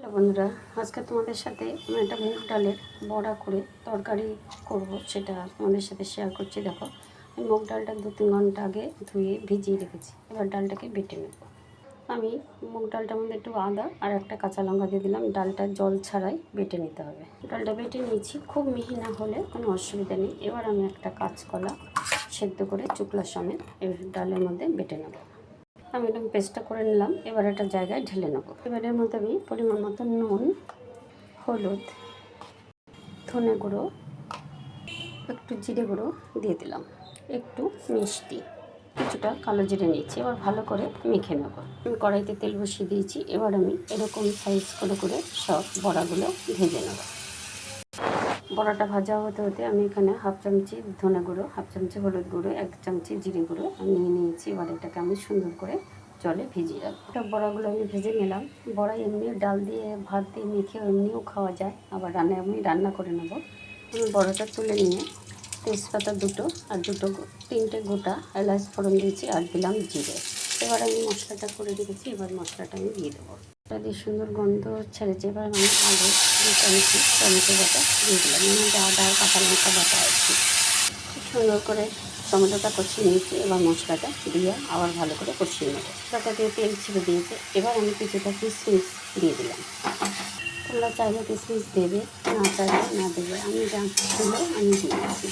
Hello বন্ধুরা, আজকে তোমাদের সাথে আমি একটা মুগ ডালের বড়া করে তরকারি করব, সেটা তোমাদের সাথে শেয়ার করছি। দেখো, আমি মুগ ডালটা 2-3 ঘন্টা আগে ধুয়ে ভিজিয়ে রেখেছি। এবার ডালটাকে বেটে নেব। আমি মুগ ডালটার মধ্যে একটু আদা আর একটা কাঁচা লঙ্কা দিয়ে দিলাম। ডালটা জল ছাড়াই বেটে নিতে হবে। ডালটা বেটে নিয়েছি, খুব মিহি না হলে কোনো অসুবিধা নেই। এবার আমি একটা কাঁচকলা সেদ্ধ করে চুকলা সমেত এই ডালের মধ্যে বেটে নেব। আমি এরকম পেস্টটা করে নিলাম। এবার একটা জায়গায় ঢেলে নেবো। এবারের মধ্যে আমি পরিমাণ মতো নুন, হলুদ, ধনে গুঁড়ো, একটু জিরে গুঁড়ো দিয়ে দিলাম, একটু মিষ্টি, কিছুটা কালো জিরে নিয়েছি। এবার ভালো করে মেখে নেব। আমি কড়াইতে তেল বসিয়ে দিয়েছি। এবার আমি এরকম সাইজ করে সব বড়াগুলো ভেজে নেব। বড়াটা ভাজা হতে হতে আমি এখানে হাফ চামচি ধনে গুঁড়ো, হাফ চামচি হলুদ গুঁড়ো, 1 চামচি জিরে গুঁড়ো আমি নিয়ে নিয়েছি। এবার এটাকে আমি সুন্দর করে জলে ভিজিয়ে রাখবো। এটা বড়াগুলো আমি ভেজে নিলাম। বড়া এমনি ডাল দিয়ে ভাত দিয়ে মেখে এমনিও খাওয়া যায়, আবার আমি রান্না করে নেব। আমি বড়াটা তুলে নিয়ে তেজপাতা দুটো আর তিনটে গোটা এলাচ ফোড়ন দিয়েছি আর দিলাম জিরে। এবার আমি মশলাটা করে রেখেছি। এবার মশলাটা আমি দিয়ে দেবো। এটা দিয়ে সুন্দর গন্ধ ছেড়েছে। এবার আমি আগে 2 চামচি টমেটো বাটা দিয়ে দিলাম। এর মধ্যে আদা আর কাঁচা লঙ্কা বাটা আছে। সুন্দর করে টমেটোটা কষিয়ে নিয়েছি। এবার মশলাটা দিয়ে আবার ভালো করে কষিয়ে নেবো। মশলাটা দিয়ে তেল ছেড়ে দিয়েছে। এবার আমি কিছুটা কিশমিশ দিয়ে দিলাম। তোমরা চাইলে কিশমিশ দেবে, না চাইলে না দেবে। আমি যা ছিল আমি দিয়েছি।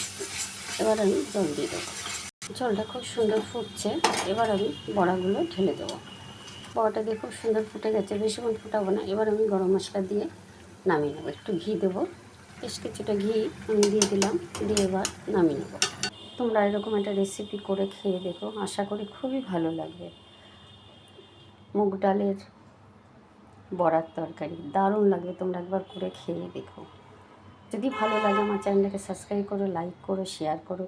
এবার আমি জল দিয়ে দেবো। জলটা খুব সুন্দর ফুটছে। এবার আমি বড়াগুলো ঢেলে দেবো। বড়াটা দিয়ে খুব সুন্দর ফুটে গেছে, বেশিক্ষণ ফুটাবো না। এবার আমি গরম মশলা দিয়ে নামিয়ে নেবো। একটু ঘি দেবো, বেশ কিছুটা ঘি আমি দিয়ে দিলাম। দিয়ে এবার নামিয়ে নেবো। তোমরা এরকম একটা রেসিপি করে খেয়ে দেখো, আশা করি খুবই ভালো লাগবে। মুগ ডালের বড়ার তরকারি দারুণ লাগবে, তোমরা একবার করে খেয়ে দেখো। যদি ভালো লাগে আমার চ্যানেলটাকে সাবস্ক্রাইব করো, লাইক করো, শেয়ার করো।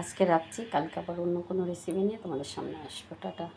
আজকে রাখছি, কালকে আবার অন্য কোনো রেসিপি নিয়ে তোমাদের সামনে আসবো। টাটা।